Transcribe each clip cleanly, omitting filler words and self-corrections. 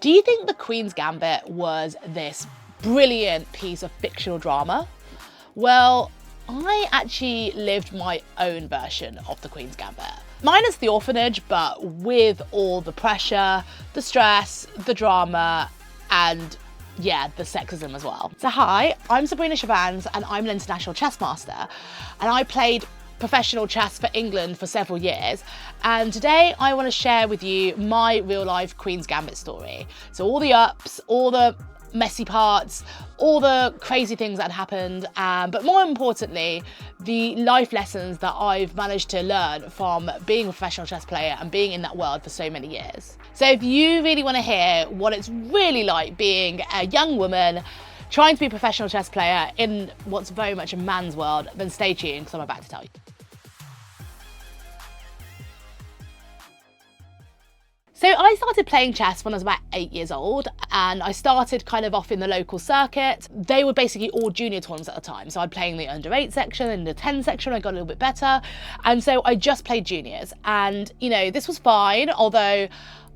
Do you think The Queen's Gambit was this brilliant piece of fictional drama? Well, I actually lived my own version of The Queen's Gambit. Minus the orphanage, but with all the pressure, the stress, the drama, and yeah, the sexism as well. So hi, I'm Sabrina and I'm an international chess master, and I played professional chess for England for several years, and today I want to share with you my real life Queen's Gambit story. So all the ups, all the messy parts, all the crazy things that happened, but more importantly, the life lessons that I've managed to learn from being a professional chess player and being in that world for so many years. So if you really want to hear what it's really like being a young woman trying to be a professional chess player in what's very much a man's world, then stay tuned because I'm about to tell you. So I started playing chess when I was about 8 years old, and I started kind of off in the local circuit. They were basically all junior tournaments at the time. So I'd play in the under 8 section and the 10 section, I got a little bit better. And so I just played juniors, and you know, this was fine, although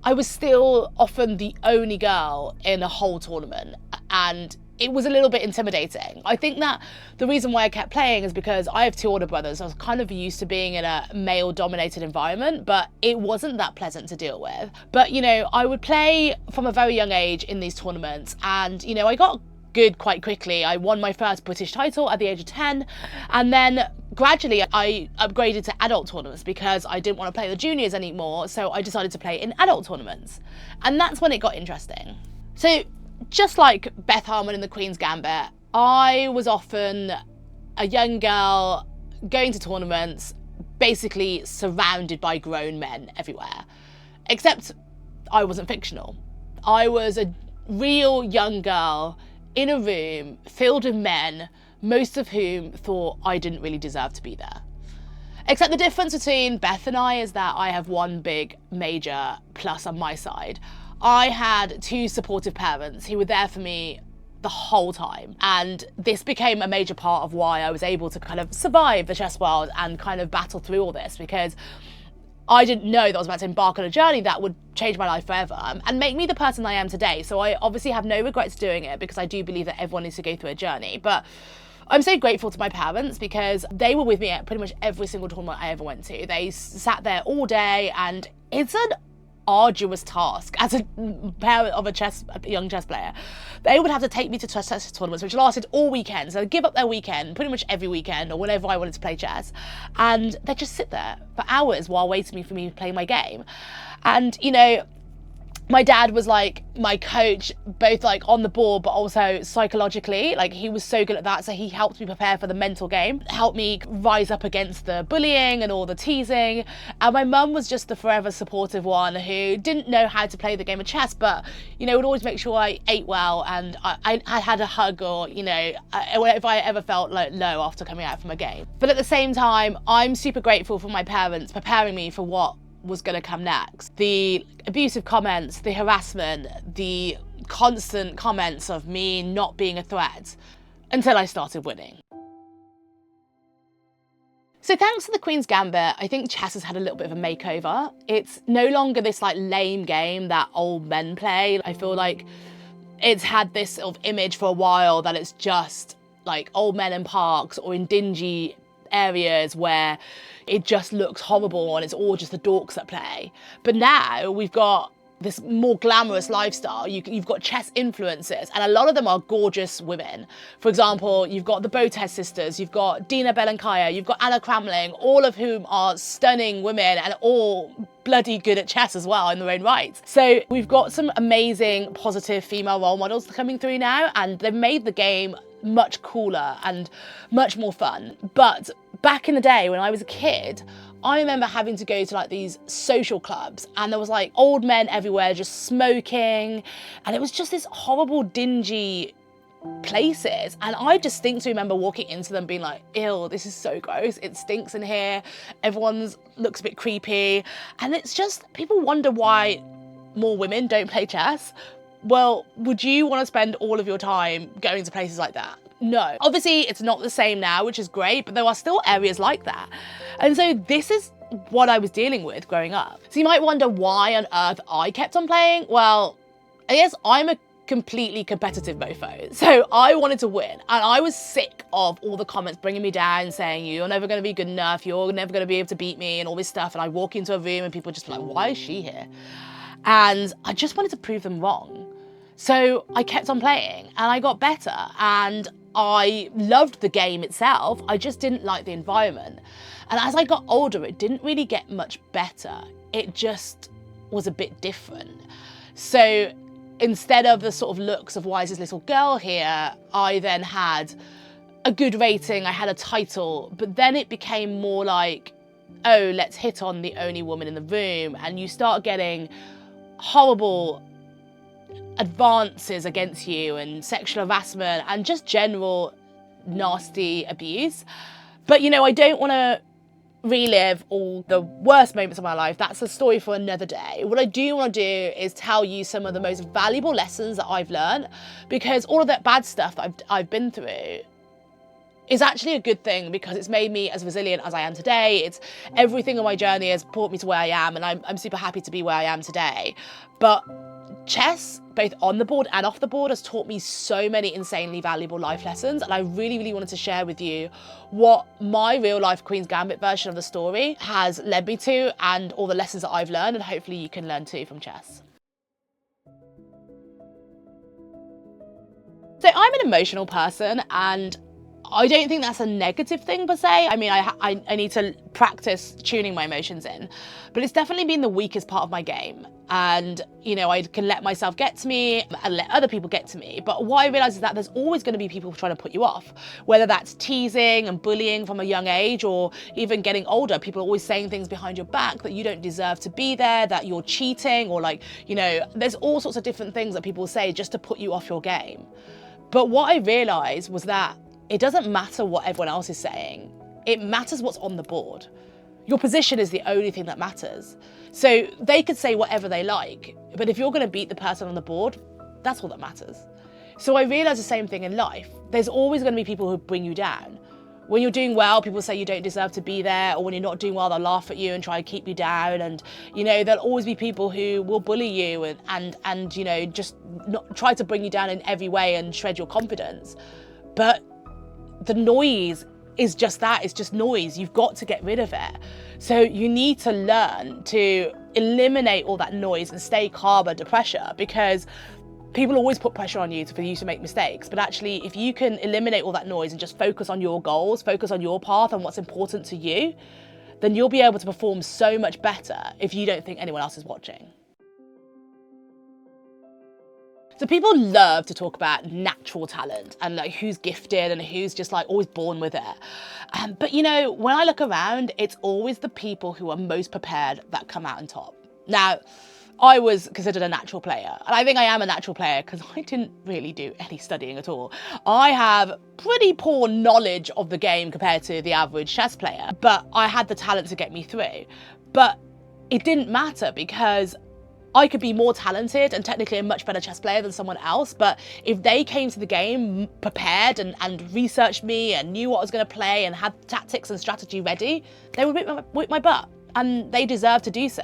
I was still often the only girl in a whole tournament, and it was a little bit intimidating. I think that the reason why I kept playing is because I have 2 older brothers. I was kind of used to being in a male-dominated environment, but it wasn't that pleasant to deal with. But, you know, I would play from a very young age in these tournaments, and, you know, I got good quite quickly. I won my first British title at the age of 10, and then gradually I upgraded to adult tournaments because I didn't want to play the juniors anymore, so I decided to play in adult tournaments. And that's when it got interesting. So, just like Beth Harmon in The Queen's Gambit, I was often a young girl going to tournaments, basically surrounded by grown men everywhere. Except I wasn't fictional. I was a real young girl in a room filled with men, most of whom thought I didn't really deserve to be there. Except the difference between Beth and I is that I have one big major plus on my side. I had 2 supportive parents who were there for me the whole time. And this became a major part of why I was able to kind of survive the chess world and kind of battle through all this, because I didn't know that I was about to embark on a journey that would change my life forever and make me the person I am today. So I obviously have no regrets doing it, because I do believe that everyone needs to go through a journey. But I'm so grateful to my parents because they were with me at pretty much every single tournament I ever went to. They sat there all day, and it's an arduous task as a parent of a young chess player. They would have to take me to chess tournaments which lasted all weekend. So they'd give up their weekend pretty much every weekend or whenever I wanted to play chess, and they'd just sit there for hours while waiting for me to play my game. And you know, my dad was like my coach, both like on the board but also psychologically. Like, he was so good at that, so he helped me prepare for the mental game, helped me rise up against the bullying and all the teasing. And my mum was just the forever supportive one who didn't know how to play the game of chess, but you know, would always make sure I ate well and I had a hug, or you know, if I ever felt like low after coming out from a game. But at the same time, I'm super grateful for my parents preparing me for what was going to come next. The abusive comments, the harassment, the constant comments of me not being a threat, until I started winning. So thanks to The Queen's Gambit, I think chess has had a little bit of a makeover. It's no longer this like lame game that old men play. I feel like it's had this sort of image for a while that it's just like old men in parks or in dingy areas where it just looks horrible and it's all just the dorks that play. But now we've got this more glamorous lifestyle. You've got chess influencers, and a lot of them are gorgeous women. For example, you've got the Botez sisters, you've got Dina Belankaya, you've got Anna Kramling, all of whom are stunning women and all bloody good at chess as well in their own right. So we've got some amazing positive female role models coming through now, and they've made the game much cooler and much more fun. But back in the day when I was a kid, I remember having to go to like these social clubs, and there was like old men everywhere just smoking, and it was just this horrible, dingy places. And I distinctly remember walking into them being like, ew, this is so gross. It stinks in here. Everyone's looks a bit creepy. And it's just, people wonder why more women don't play chess. Well, would you want to spend all of your time going to places like that? No. Obviously, it's not the same now, which is great, but there are still areas like that. And so this is what I was dealing with growing up. So you might wonder why on earth I kept on playing. Well, I guess I'm a completely competitive mofo. So I wanted to win, and I was sick of all the comments bringing me down, saying you're never going to be good enough, you're never going to be able to beat me and all this stuff. And I walk into a room and people just be like, why is she here? And I just wanted to prove them wrong. So I kept on playing and I got better, and I loved the game itself. I just didn't like the environment. And as I got older, it didn't really get much better. It just was a bit different. So instead of the sort of looks of why is this little girl here, I then had a good rating, I had a title, but then it became more like, oh, let's hit on the only woman in the room, and you start getting horrible advances against you and sexual harassment and just general nasty abuse. But you know, I don't want to relive all the worst moments of my life. That's a story for another day. What I do want to do is tell you some of the most valuable lessons that I've learned, because all of that bad stuff that I've been through is actually a good thing, because it's made me as resilient as I am today. It's everything on my journey has brought me to where I am, and I'm super happy to be where I am today. But chess, both on the board and off the board, has taught me so many insanely valuable life lessons, and I really, really wanted to share with you what my real life Queen's Gambit version of the story has led me to, and all the lessons that I've learned, and hopefully you can learn too from chess. So I'm an emotional person, and I don't think that's a negative thing per se. I mean, I need to practice tuning my emotions in, but it's definitely been the weakest part of my game. And, you know, I can let myself get to me and let other people get to me. But what I realise is that there's always going to be people trying to put you off, whether that's teasing and bullying from a young age, or even getting older. People are always saying things behind your back that you don't deserve to be there, that you're cheating, or like, you know, there's all sorts of different things that people say just to put you off your game. But what I realised was that it doesn't matter what everyone else is saying. It matters what's on the board. Your position is the only thing that matters. So they could say whatever they like, but if you're going to beat the person on the board, that's all that matters. So I realised the same thing in life. There's always going to be people who bring you down. When you're doing well, people say you don't deserve to be there, or when you're not doing well, they'll laugh at you and try to keep you down. And, you know, there'll always be people who will bully you and you know, just not try to bring you down in every way and shred your confidence. But the noise is just that, it's just noise. You've got to get rid of it. So you need to learn to eliminate all that noise and stay calm under pressure, because people always put pressure on you for you to make mistakes. But actually, if you can eliminate all that noise and just focus on your goals, focus on your path and what's important to you, then you'll be able to perform so much better if you don't think anyone else is watching. So people love to talk about natural talent and like who's gifted and who's just like always born with it. But you know, when I look around, it's always the people who are most prepared that come out on top. Now, I was considered a natural player, and I think I am a natural player because I didn't really do any studying at all. I have pretty poor knowledge of the game compared to the average chess player, but I had the talent to get me through. But it didn't matter, because I could be more talented and technically a much better chess player than someone else, but if they came to the game prepared and researched me and knew what I was going to play and had tactics and strategy ready, they would whip my butt, and they deserve to do so.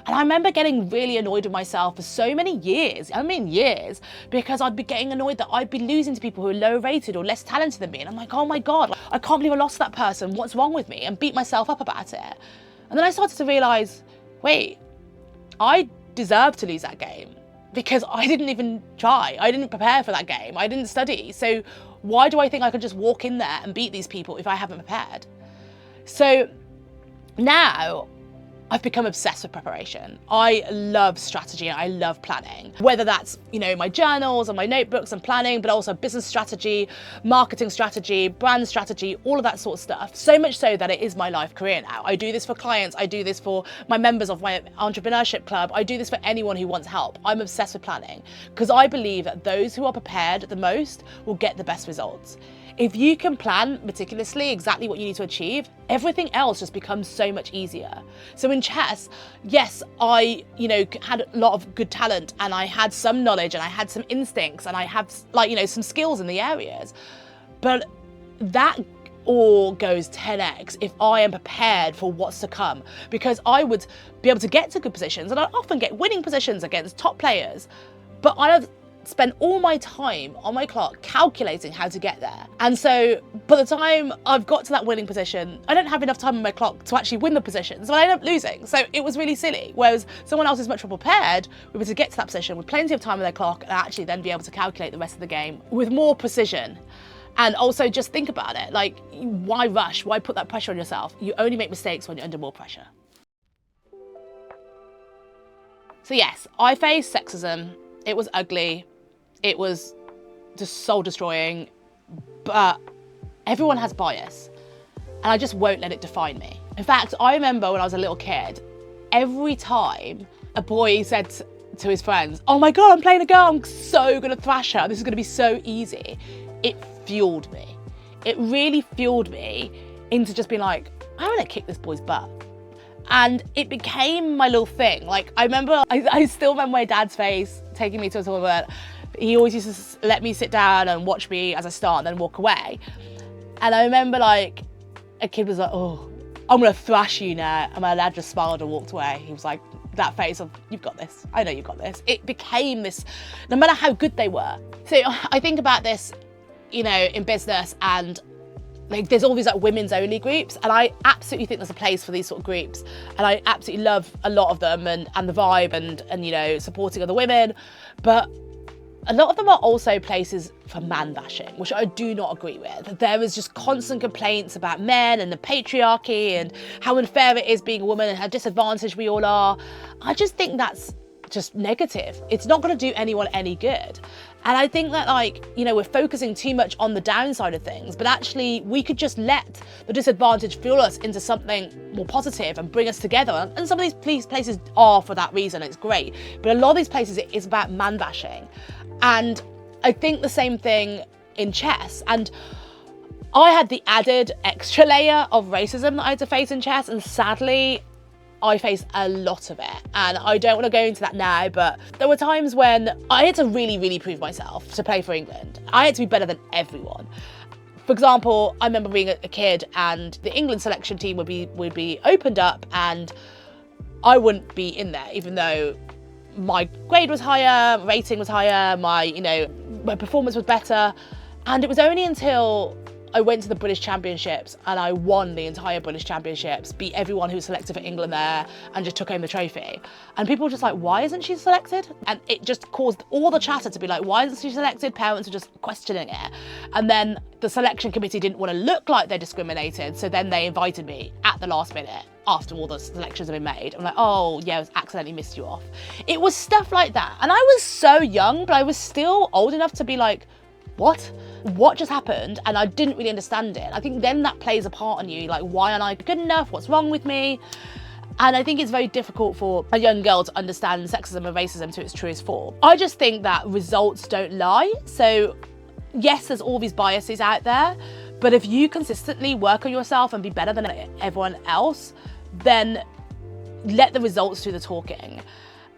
And I remember getting really annoyed with myself for so many years, years, because I'd be getting annoyed that I'd be losing to people who are low rated or less talented than me, and I'm like, oh my God, I can't believe I lost to that person, what's wrong with me, and beat myself up about it. And then I started to realise, wait, I deserve to lose that game because I didn't even try. I didn't prepare for that game. I didn't study. So why do I think I could just walk in there and beat these people if I haven't prepared? So now I've become obsessed with preparation. I love strategy and I love planning. Whether that's, you know, my journals and my notebooks and planning, but also business strategy, marketing strategy, brand strategy, all of that sort of stuff. So much so that it is my life career now. I do this for clients. I do this for my members of my entrepreneurship club. I do this for anyone who wants help. I'm obsessed with planning because I believe that those who are prepared the most will get the best results. If you can plan meticulously exactly what you need to achieve, everything else just becomes so much easier. So in chess, yes, I, had a lot of good talent and I had some knowledge and I had some instincts and I have some skills in the areas, but that all goes 10x if I am prepared for what's to come, because I would be able to get to good positions and I often get winning positions against top players. but I've spent all my time on my clock calculating how to get there. And so by the time I've got to that winning position, I don't have enough time on my clock to actually win the position. So I end up losing. So it was really silly. Whereas someone else is much more prepared, we were to get to that position with plenty of time on their clock and actually then be able to calculate the rest of the game with more precision. And also just think about it. Like, why rush? Why put that pressure on yourself? You only make mistakes when you're under more pressure. So yes, I faced sexism. It was ugly. It was just soul destroying, but everyone has bias and I just won't let it define me. In fact, I remember when I was a little kid, every time a boy said to his friends, "Oh my God, I'm playing a girl, I'm so gonna thrash her, this is gonna be so easy," it fueled me. It really fueled me into just being like, I'm gonna kick this boy's butt. And it became my little thing. Like, I remember, I still remember my dad's face taking me to a tournament. He always used to let me sit down and watch me as I start and then walk away. And I remember like, a kid was like, "Oh, I'm gonna thrash you now." And my dad just smiled and walked away. He was like, that face of, "You've got this. I know you've got this." It became this, no matter how good they were. So I think about this, you know, in business, and like there's all these like women's only groups, and I absolutely think there's a place for these sort of groups, and I absolutely love a lot of them and the vibe and you know, supporting other women, but a lot of them are also places for man bashing, which I do not agree with. There is just constant complaints about men and the patriarchy and how unfair it is being a woman and how disadvantaged we all are. I just think that's just negative. It's not going to do anyone any good. And I think that, like, you know, we're focusing too much on the downside of things, but actually we could just let the disadvantage fuel us into something more positive and bring us together. And some of these places are for that reason, it's great. But a lot of these places, it is about man bashing. And I think the same thing in chess. And I had the added extra layer of racism that I had to face in chess, and sadly, I faced a lot of it. And I don't want to go into that now, but there were times when I had to really, really prove myself to play for England. I had to be better than everyone. For example, I remember being a kid and the England selection team would be opened up and I wouldn't be in there, even though my grade was higher, rating was higher, my performance was better. And it was only until I went to the British Championships and I won the entire British Championships, beat everyone who was selected for England there, and just took home the trophy. And people were just like, "Why isn't she selected?" And it just caused all the chatter to be like, "Why isn't she selected?" Parents were just questioning it. And then the selection committee didn't want to look like they discriminated, so then they invited me at the last minute after all the selections had been made. I'm like, "Oh yeah, I accidentally missed you off." It was stuff like that. And I was so young, but I was still old enough to be like, what just happened? And I didn't really understand it. I think then that plays a part on you, like, why aren't I good enough? What's wrong with me? And I think it's very difficult for a young girl to understand sexism and racism to its truest form. I just think that results don't lie. So yes, there's all these biases out there, but if you consistently work on yourself and be better than everyone else, then let the results do the talking.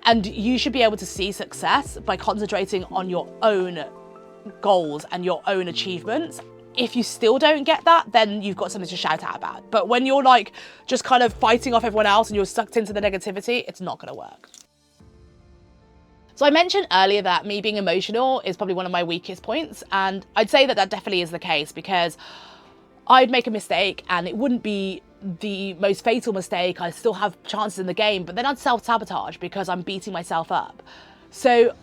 And you should be able to see success by concentrating on your own goals and your own achievements. If you still don't get that, then you've got something to shout out about. But when you're like just kind of fighting off everyone else and you're sucked into the negativity, it's not going to work. So I mentioned earlier that me being emotional is probably one of my weakest points, and I'd say that that definitely is the case, because I'd make a mistake and it wouldn't be the most fatal mistake. I still have chances in the game, but then I'd self-sabotage because I'm beating myself up. So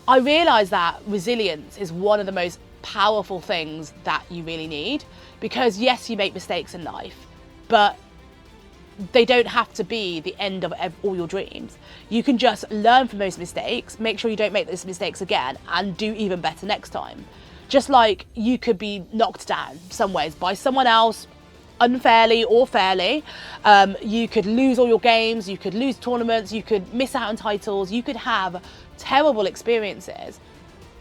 I realised that resilience is one of the most powerful things that you really need, because yes, you make mistakes in life, but they don't have to be the end of all your dreams. You can just learn from those mistakes, make sure you don't make those mistakes again, and do even better next time. Just like you could be knocked down some ways by someone else, unfairly or fairly. You could lose all your games, you could lose tournaments, you could miss out on titles, you could have terrible experiences,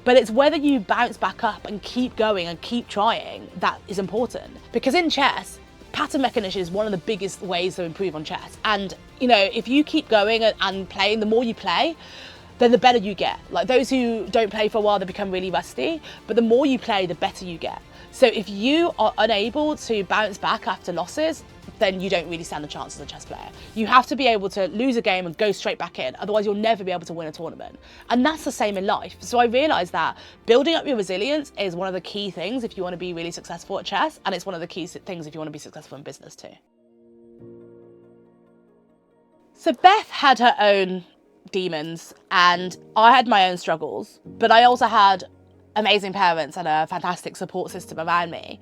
but it's whether you bounce back up and keep going and keep trying that is important. Because in chess, pattern recognition is one of the biggest ways to improve on chess. And you know, if you keep going and playing, the more you play, then the better you get. Like those who don't play for a while, they become really rusty, but the more you play, the better you get. So if you are unable to bounce back after losses, then you don't really stand a chance as a chess player. You have to be able to lose a game and go straight back in, otherwise you'll never be able to win a tournament. And that's the same in life. So I realised that building up your resilience is one of the key things if you want to be really successful at chess, and it's one of the key things if you want to be successful in business too. So Beth had her own demons and I had my own struggles, but I also had amazing parents and a fantastic support system around me.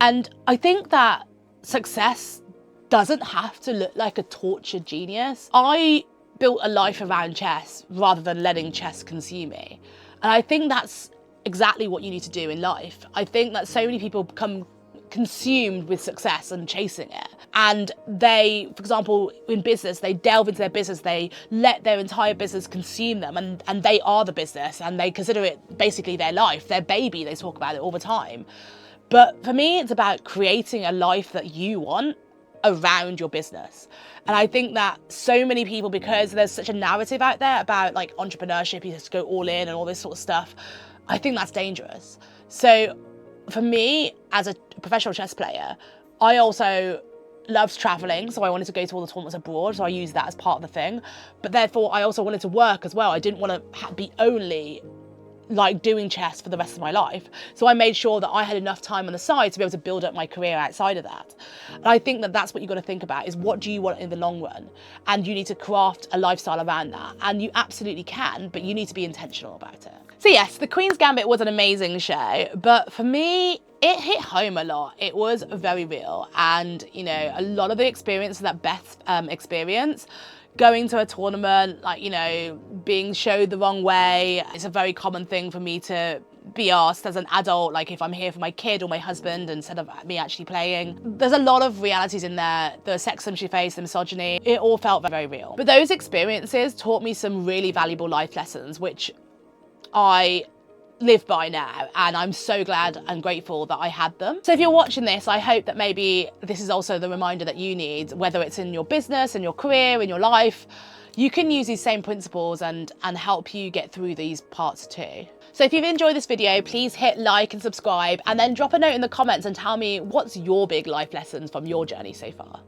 And I think that success doesn't have to look like a tortured genius. I built a life around chess rather than letting chess consume me. And I think that's exactly what you need to do in life. I think that so many people become consumed with success and chasing it. And they, for example, in business, they delve into their business, they let their entire business consume them, and they are the business, and they consider it basically their life, their baby. They talk about it all the time. But for me, it's about creating a life that you want around your business. And I think that so many people, because there's such a narrative out there about like entrepreneurship, you have to go all in and all this sort of stuff, I think that's dangerous. So for me, as a professional chess player, I also loved traveling, so I wanted to go to all the tournaments abroad, so I used that as part of the thing. But therefore, I also wanted to work as well. I didn't want to be only like doing chess for the rest of my life. So I made sure that I had enough time on the side to be able to build up my career outside of that. And I think that that's what you've got to think about, is what do you want in the long run? And you need to craft a lifestyle around that. And you absolutely can, but you need to be intentional about it. So yes, the Queen's Gambit was an amazing show, but for me, it hit home a lot. It was very real. And, you know, a lot of the experiences that Beth experienced, going to a tournament, like, you know, being showed the wrong way. It's a very common thing for me to be asked as an adult, like if I'm here for my kid or my husband instead of me actually playing. There's a lot of realities in there. The sexism she faced, the misogyny, it all felt very real. But those experiences taught me some really valuable life lessons, which I live by now, and I'm so glad and grateful that I had them. So if you're watching this, I hope that maybe this is also the reminder that you need, whether it's in your business, in your career, in your life, you can use these same principles and help you get through these parts too. So if you've enjoyed this video, please hit like and subscribe, and then drop a note in the comments and tell me what's your big life lessons from your journey so far.